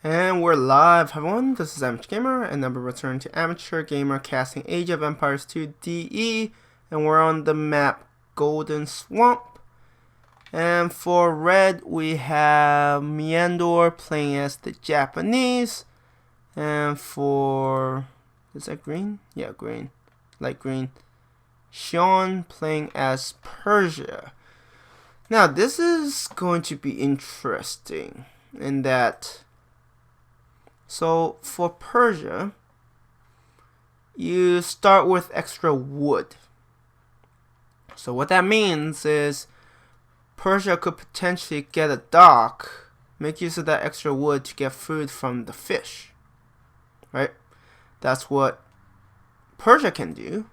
And we're live, everyone. This is amateurgamer, and I'm returning to Amateur Gamer casting Age of Empires 2 DE, and we're on the map Golden Swamp. And for red, we have Meandor playing as the Japanese, and for is that green? Yeah, green, light green. Sean playing as Persia. Now this is going to be interesting in that. So for Persia, you start with extra wood. So what that means is Persia could potentially get a dock, make use of that extra wood to get food from the fish. Right? That's what Persia can do.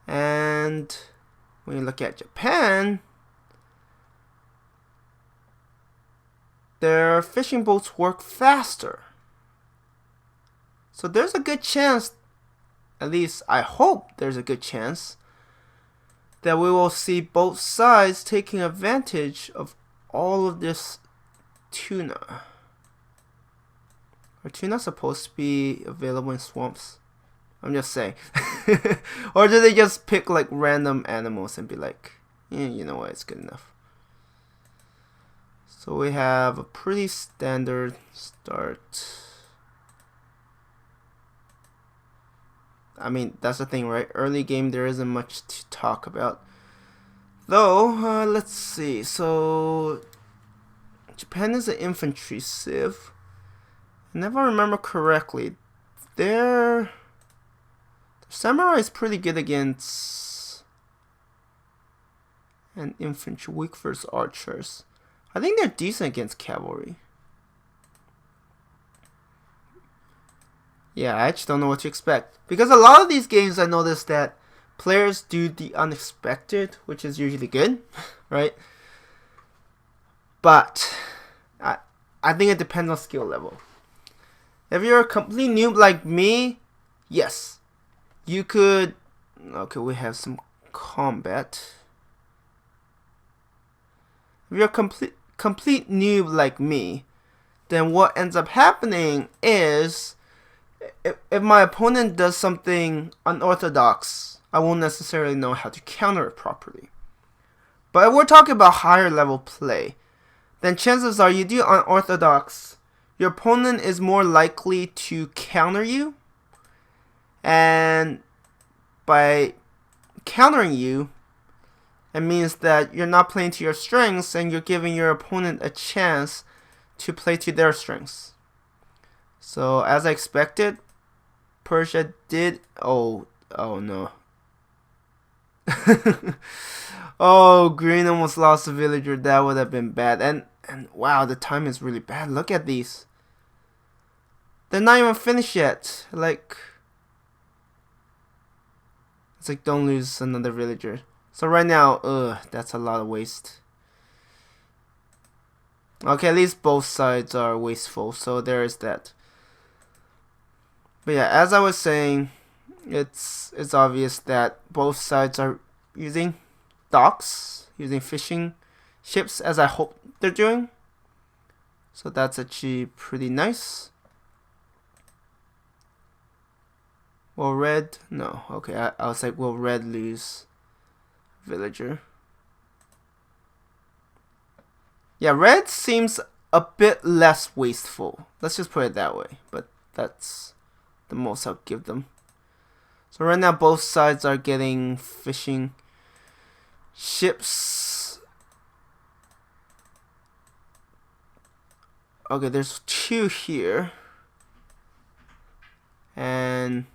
And when you look at Japan, their fishing boats work faster. So there's a good chance, at least I hope there's a good chance, that we will see both sides taking advantage of all of this tuna. Are tuna supposed to be available in swamps? I'm just saying. Or do they just pick like random animals and be like, yeah, you know what, it's good enough. So we have a pretty standard start. I mean, that's the thing, right? Early game, there isn't much to talk about. Though, let's see. So, Japan is an infantry civ. And if I remember correctly, their samurai is pretty good against an infantry, weak versus archers. I think they're decent against cavalry. Yeah, I actually don't know what to expect. Because a lot of these games, I noticed that players do the unexpected, which is usually good, right? But I think it depends on skill level. If you're a complete noob like me, yes, you could. Okay, we have some combat. If you're a complete noob like me, then what ends up happening is if my opponent does something unorthodox, I won't necessarily know how to counter it properly. But if we're talking about higher level play, then chances are you do unorthodox, your opponent is more likely to counter you, and by countering you, it means that you're not playing to your strengths and you're giving your opponent a chance to play to their strengths. So as I expected, Persia did. Oh no. Oh, green almost lost a villager. That would have been bad. And wow, the time is really bad. Look at these. They're not even finished yet. Like, it's like don't lose another villager. So right now, that's a lot of waste. Okay, at least both sides are wasteful, so there is that. But yeah, as I was saying, it's obvious that both sides are using docks, using fishing ships, as I hope they're doing. So that's actually pretty nice. Will red? No. Okay, I was like, will red lose villager? Yeah, red seems a bit less wasteful. Let's just put it that way. But that's the most I'll give them. So right now both sides are getting fishing ships. Okay, there's two here. And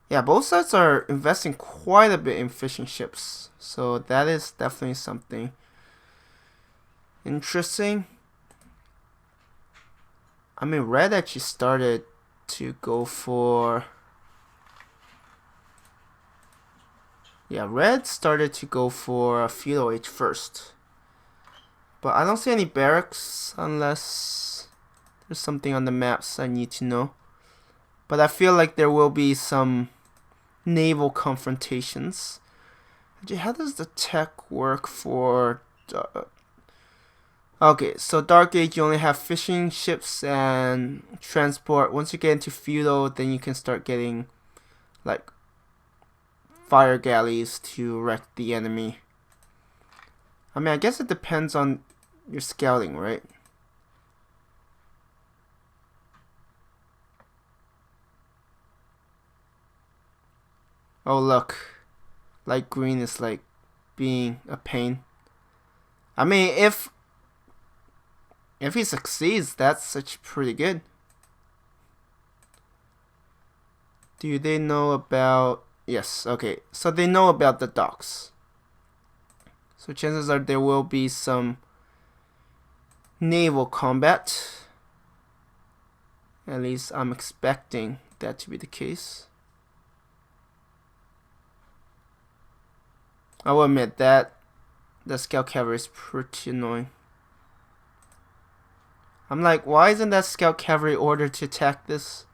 yeah, both sides are investing quite a bit in fishing ships. So that is definitely something interesting. I mean, red actually started to go for. Yeah, red started to go for a feudal age first. But I don't see any barracks unless there's something on the maps I need to know. But I feel like there will be some naval confrontations. Actually, how does the tech work for Okay, so Dark Age, you only have fishing ships and transport. Once you get into feudal, then you can start getting like fire galleys to wreck the enemy. I mean, I guess it depends on your scouting, right? Oh look, light green is like being a pain. I mean, if he succeeds, that's such pretty good. Do they know about... Yes, okay. So they know about the docks. So chances are there will be some naval combat. At least I'm expecting that to be the case. I will admit that the scout cavalry is pretty annoying. I'm like, why isn't that scout cavalry ordered to attack this?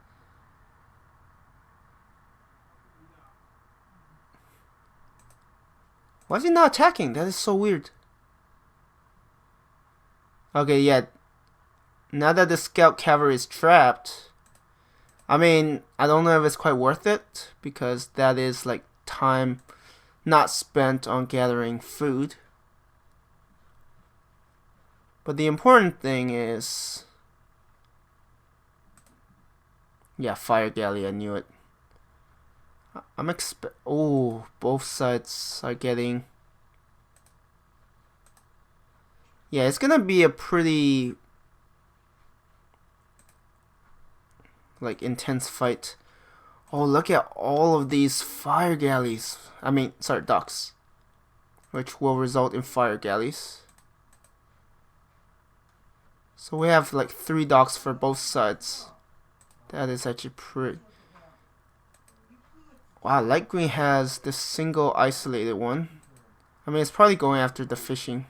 Why is he not attacking? That is so weird. Okay, yeah. Now that the scout cavalry is trapped, I mean, I don't know if it's quite worth it, because that is like time not spent on gathering food. But the important thing is... Yeah, fire galley, I knew it. I'm oh, both sides are getting... Yeah, it's gonna be a pretty... like, intense fight. Oh, look at all of these fire galleys. I mean, sorry, docks. Which will result in fire galleys. So we have like 3 docks for both sides. That is actually pretty... Wow, light green has this single isolated one. I mean, it's probably going after the fishing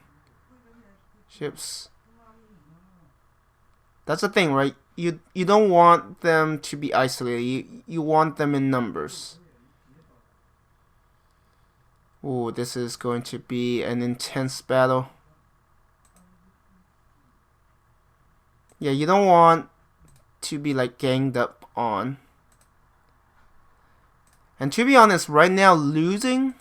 ships. That's the thing, right? You don't want them to be isolated. You want them in numbers. Ooh, this is going to be an intense battle. Yeah, you don't want to be like ganged up on. And to be honest, right now losing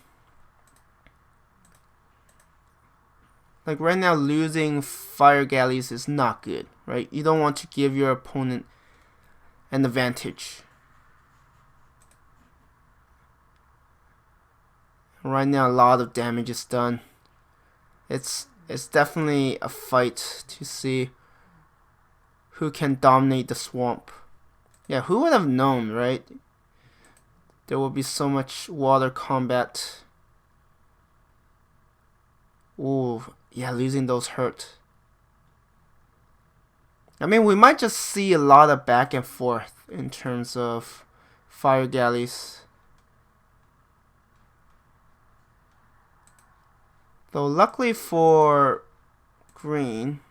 fire galleys is not good, right? You don't want to give your opponent an advantage. Right now a lot of damage is done. It's definitely a fight to see who can dominate the swamp. Yeah, who would have known, right? There will be so much water combat. Ooh, yeah, losing those hurt. I mean, we might just see a lot of back and forth in terms of fire galleys. Though luckily for green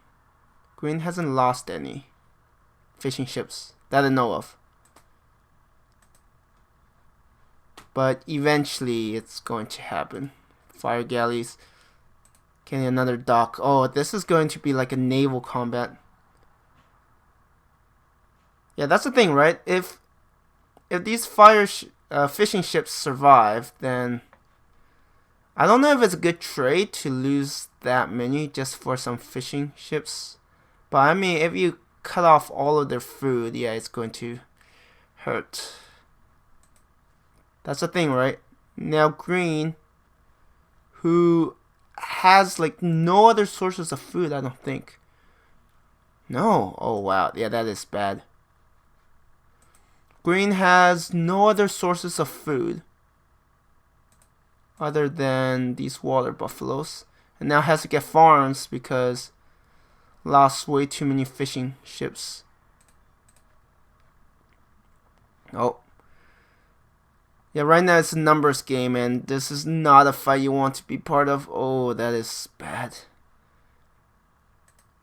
hasn't lost any fishing ships that I know of. But eventually it's going to happen. Fire galleys. Getting another dock. Oh, this is going to be like a naval combat. Yeah, that's the thing, right? If these fishing ships survive, then I don't know if it's a good trade to lose that many just for some fishing ships. But I mean, if you cut off all of their food, yeah, it's going to hurt. That's the thing, right? Now green, who has like no other sources of food, I don't think. No. Oh wow, yeah, that is bad. Green has no other sources of food other than these water buffaloes, and now has to get farms because lost way too many fishing ships. Oh. Yeah, right now it's a numbers game, and this is not a fight you want to be part of. Oh, that is bad.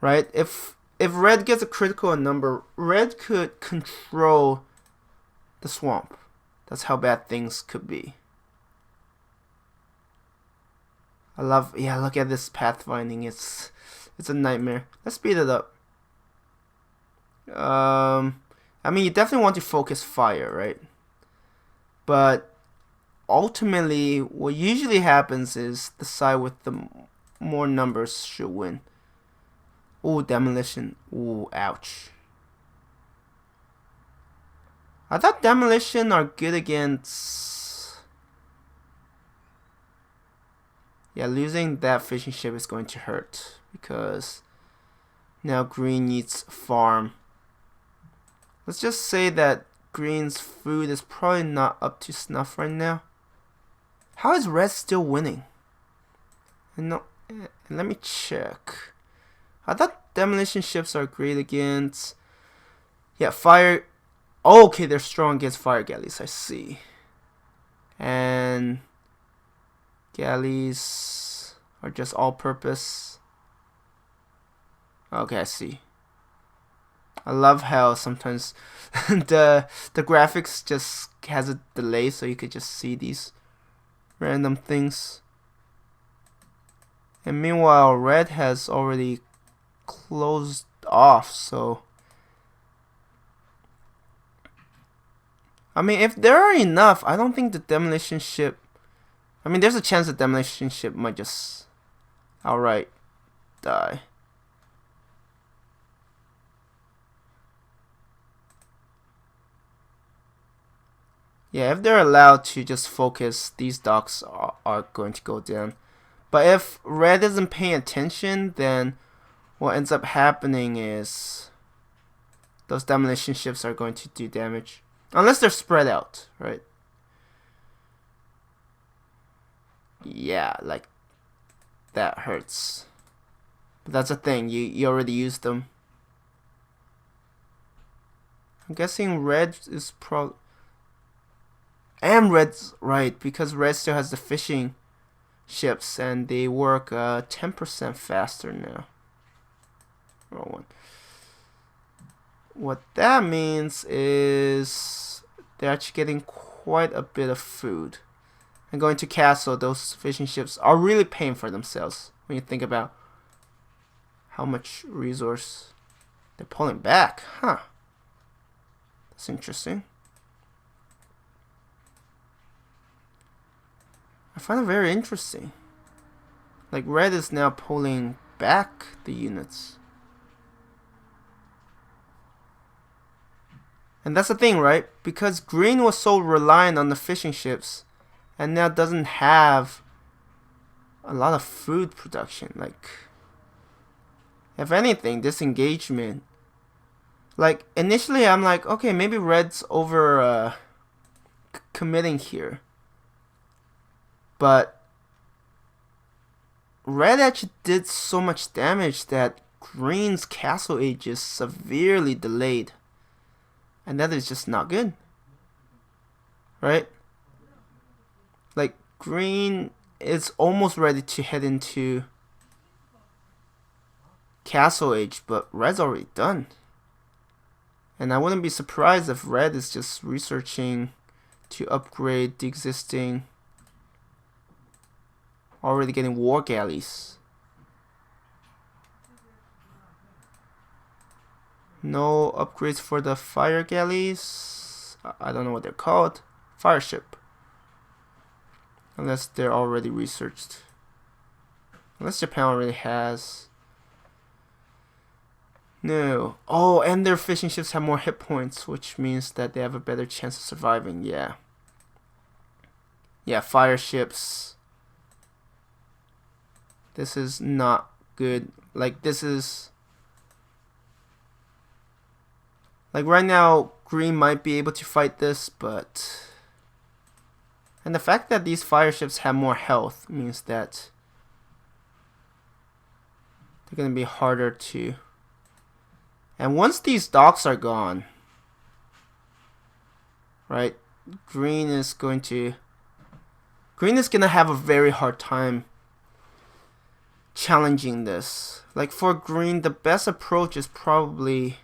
Right? If red gets a critical on number, red could control the swamp. That's how bad things could be. I love, yeah, look at this pathfinding. It's It's a nightmare. Let's speed it up. I mean, you definitely want to focus fire, right? But ultimately, what usually happens is the side with the more numbers should win. Ooh, demolition. Ooh, ouch. I thought demolition are good against... Yeah, losing that fishing ship is going to hurt because now green needs farm. Let's just say that green's food is probably not up to snuff right now. How is red still winning? And let me check. I thought demolition ships are great against... Yeah, fire... Oh, okay, they're strong against fire galleys, I see. And... galleys are just all-purpose. Okay, I see. I love how sometimes the graphics just has a delay, so you could just see these random things. And meanwhile, red has already closed off, so I mean, if there are enough, I don't think the demolition ship... I mean, there's a chance the demolition ship might just outright die. Yeah, if they're allowed to just focus, these docks are going to go down. But if red isn't paying attention, then what ends up happening is those demolition ships are going to do damage. Unless they're spread out, right? Yeah, like that hurts. But that's a thing, you already used them. I'm guessing red is probably... And red's right, because red still has the fishing ships and they work 10% faster now. Wrong one. What that means is they're actually getting quite a bit of food. And going to castle, those fishing ships are really paying for themselves when you think about how much resource they're pulling back. Huh. That's interesting. I find it very interesting. Like, red is now pulling back the units. And that's the thing, right? Because green was so reliant on the fishing ships and now doesn't have a lot of food production. Like, if anything, this engagement... Like, initially I'm like, okay, maybe red's over committing here. But red actually did so much damage that green's castle age is severely delayed. And that is just not good. Right? Like, green is almost ready to head into castle age, but red's already done. And I wouldn't be surprised if red is just researching to upgrade the existing... Already getting war galleys. No upgrades for the fire galleys. I don't know what they're called. Fire ship. Unless they're already researched. Unless Japan already has. No. Oh, and their fishing ships have more hit points, which means that they have a better chance of surviving. Yeah. Yeah, fire ships. This is not good. Like, this is... Like, right now, green might be able to fight this, but... And the fact that these fire ships have more health means that they're going to be harder to... And once these docks are gone, right, green is going to have a very hard time challenging this. Like, for green, the best approach is probably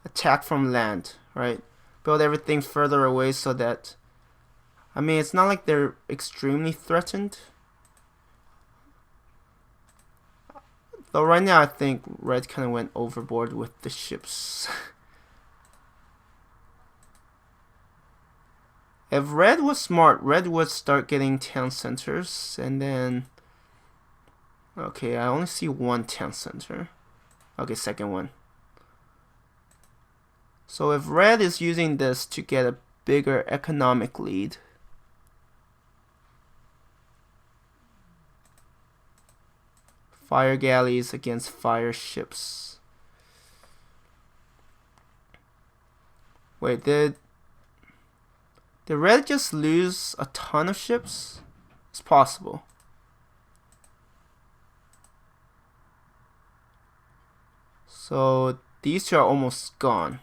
attack from land, right? Build everything further away so that, I mean, it's not like they're extremely threatened. Though right now I think red kind of went overboard with the ships. If red was smart, red would start getting town centers, and then... Okay, I only see one town center. Okay, second one. So if red is using this to get a bigger economic lead, fire galleys against fire ships. Wait, did red just lose a ton of ships? It's possible. So these two are almost gone.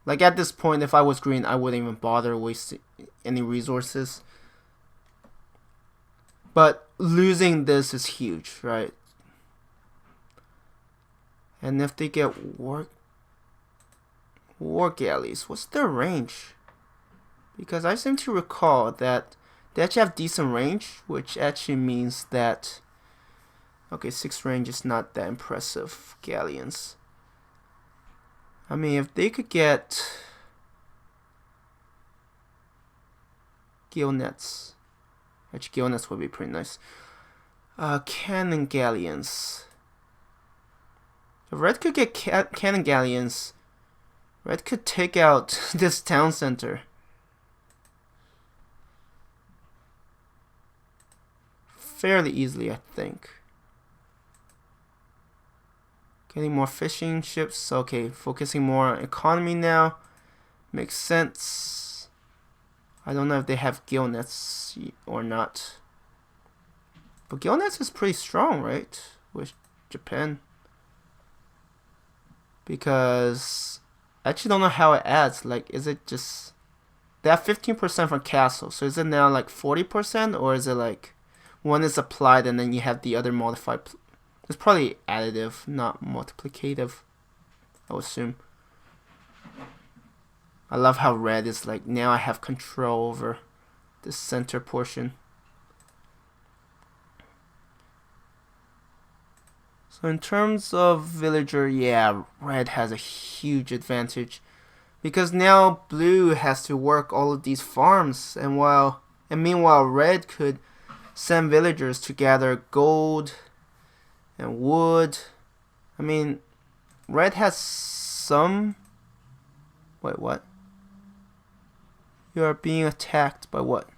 Like at this point, if I was green, I wouldn't even bother wasting any resources. But losing this is huge, right? And if they get war galleys, what's their range? Because I seem to recall that they actually have decent range, which actually means that... Okay, 6 range is not that impressive, galleons. I mean, if they could get... gill nets. Actually, gill nets would be pretty nice. Cannon galleons. If red could get cannon galleons, red could take out this town center. Fairly easily, I think. Getting more fishing ships. Okay, focusing more on economy now. Makes sense. I don't know if they have gill nets or not. But gill nets is pretty strong, right? With Japan. Because I actually don't know how it adds. Like, is it just... They have 15% from castle. So is it now like 40%? Or is it like... One is applied and then you have the other modified... It's probably additive, not multiplicative, I would assume. I love how red is like, now I have control over the center portion. So in terms of villager, yeah, red has a huge advantage. Because now blue has to work all of these farms. And meanwhile red could send villagers to gather gold and wood. I mean, red has some... Wait, what? You are being attacked by what?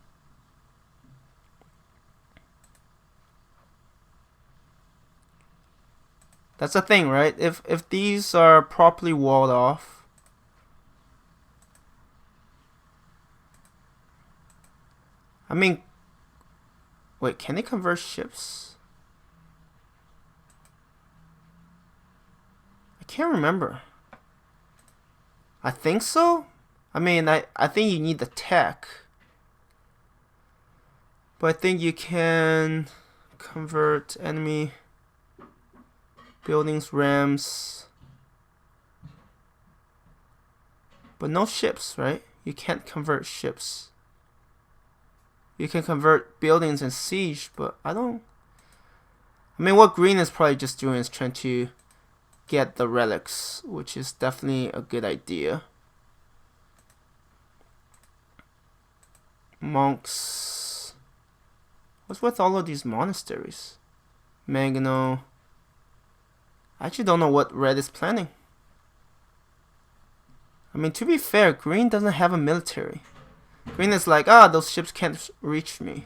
That's the thing, right? If these are properly walled off, I mean, wait, can they convert ships? Can't remember. I think so. I mean, I think you need the tech, but I think you can convert enemy buildings, rams, but no ships, right? You can't convert ships. You can convert buildings and siege, but I mean, what green is probably just doing is trying to get the relics, which is definitely a good idea. Monks. What's with all of these monasteries? Magno. I actually don't know what red is planning. I mean, to be fair, green doesn't have a military. Green is like, those ships can't reach me.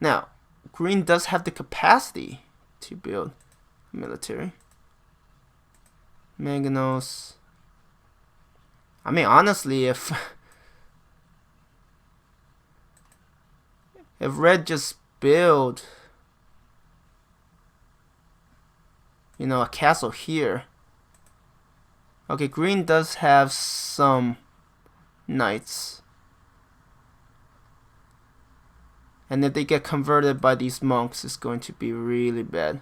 Now, green does have the capacity to build military. Magnos. I mean, honestly, if red just build, you know, a castle here. Okay, green does have some knights. And if they get converted by these monks, it's going to be really bad.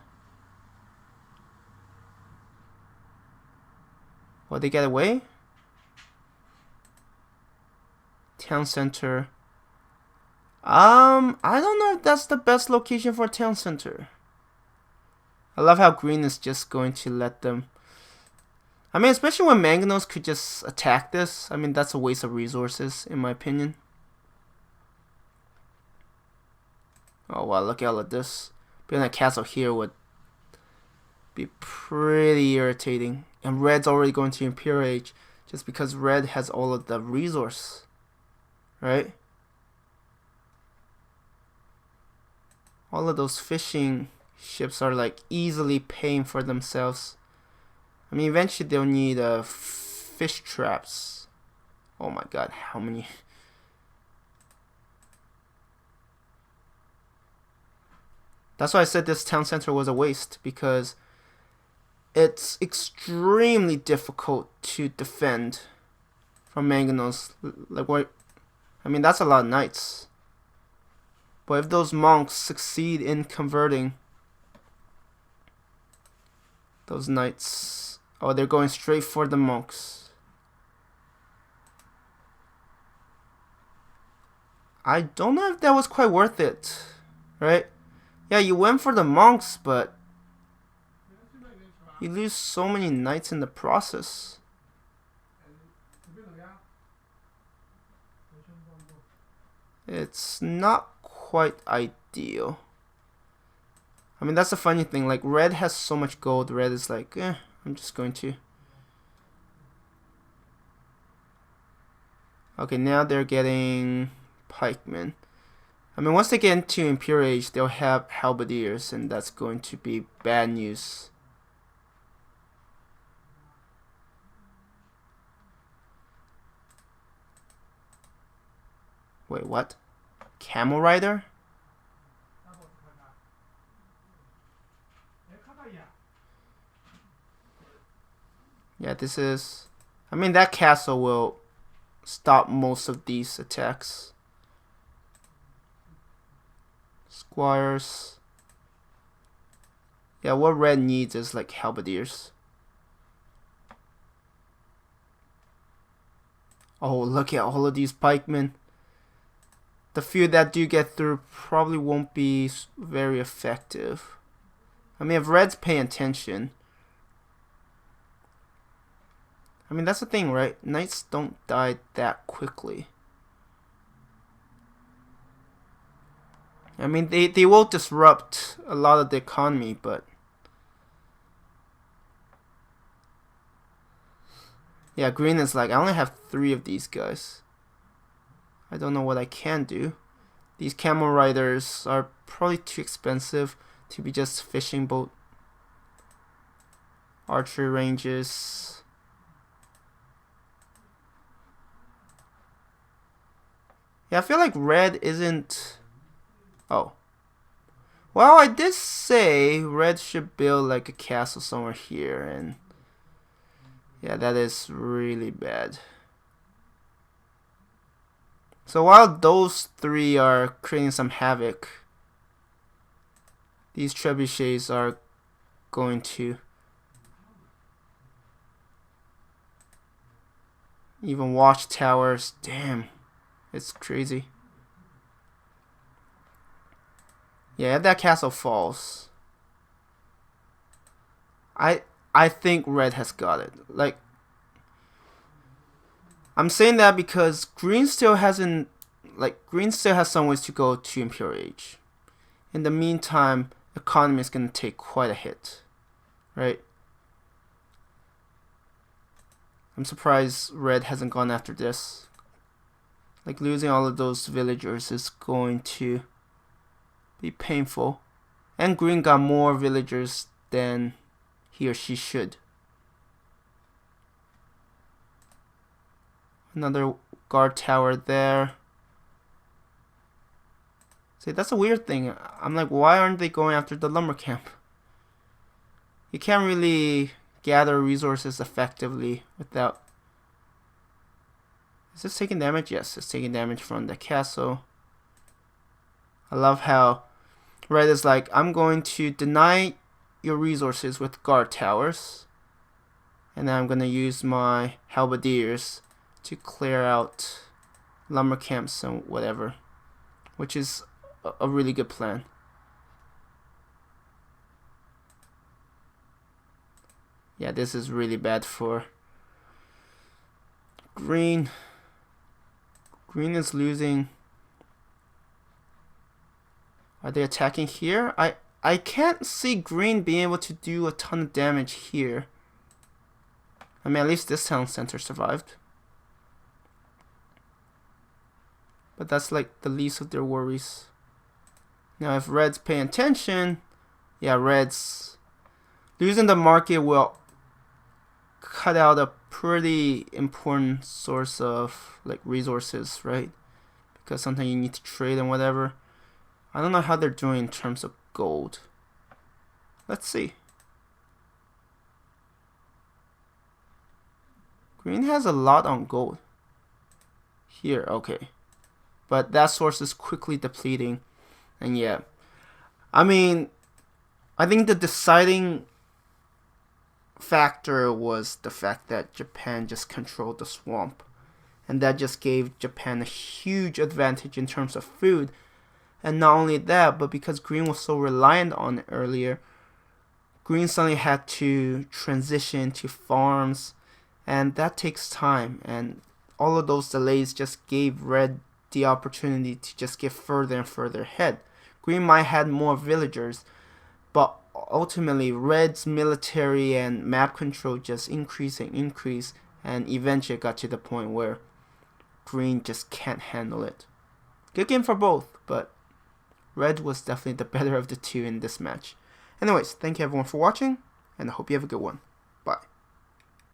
Will they get away? Town center. I don't know if that's the best location for a town center. I love how green is just going to let them. I mean, especially when manganose could just attack this. I mean, that's a waste of resources, in my opinion. Oh wow, look at all of this. Building a castle here would be pretty irritating. And red's already going to Imperial Age just because red has all of the resource. Right? All of those fishing ships are like easily paying for themselves. I mean, eventually they'll need fish traps. Oh my god, how many? That's why I said this town center was a waste, because it's extremely difficult to defend from manganose. Like what? I mean, that's a lot of knights. But if those monks succeed in converting those knights, oh, they're going straight for the monks. I don't know if that was quite worth it, right? Yeah, you went for the monks, but you lose so many knights in the process. It's not quite ideal. I mean, that's the funny thing. Like, red has so much gold. Red is like, I'm just going to. Okay, now they're getting pikemen. I mean, once they get into Imperial Age, they'll have halberdiers, and that's going to be bad news. Wait, what? Camel Rider? Yeah, this is... I mean, that castle will stop most of these attacks. Squires. Yeah, what red needs is like halberdiers. Oh, look at all of these pikemen. The few that do get through probably won't be very effective. I mean, if red's paying attention. I mean, that's the thing, right? Knights don't die that quickly. I mean, they will disrupt a lot of the economy, but... Yeah, green is like, I only have 3 of these guys. I don't know what I can do. These camel riders are probably too expensive to be just fishing boat. Archery ranges. Yeah, I feel like red isn't... Oh. Well, I did say red should build like a castle somewhere here, and... Yeah, that is really bad. So while those 3 are creating some havoc, these trebuchets are going to... Even watchtowers, damn. It's crazy. Yeah, if that castle falls, I think red has got it. Like, I'm saying that because green still hasn't, like, green still has some ways to go to Imperial Age. In the meantime, economy is going to take quite a hit, right? I'm surprised red hasn't gone after this. Like, losing all of those villagers is going to be painful. And green got more villagers than he or she should. Another guard tower there. See, that's a weird thing. I'm like, why aren't they going after the lumber camp? You can't really gather resources effectively without... Is this taking damage? Yes, it's taking damage from the castle. I love how red is like, I'm going to deny your resources with guard towers, and then I'm going to use my halberdiers to clear out lumber camps and whatever, which is a really good plan. Yeah, this is really bad for green. Green is losing. Are they attacking here? I can't see green being able to do a ton of damage here. I mean, at least this town center survived. But that's like the least of their worries. Now, if red's paying attention, yeah, red's losing the market will cut out a pretty important source of like resources, right? Because sometimes you need to trade and whatever. I don't know how they're doing in terms of gold. Let's see. Green has a lot on gold. Here, okay. But that source is quickly depleting. And yeah. I mean, I think the deciding factor was the fact that Japan just controlled the swamp. And that just gave Japan a huge advantage in terms of food. And not only that, but because green was so reliant on it earlier, green suddenly had to transition to farms, and that takes time, and all of those delays just gave red the opportunity to just get further and further ahead. Green might have more villagers, but ultimately red's military and map control just increased and increased, and eventually got to the point where green just can't handle it. Good game for both, but red was definitely the better of the two in this match. Anyways, thank you everyone for watching, and I hope you have a good one.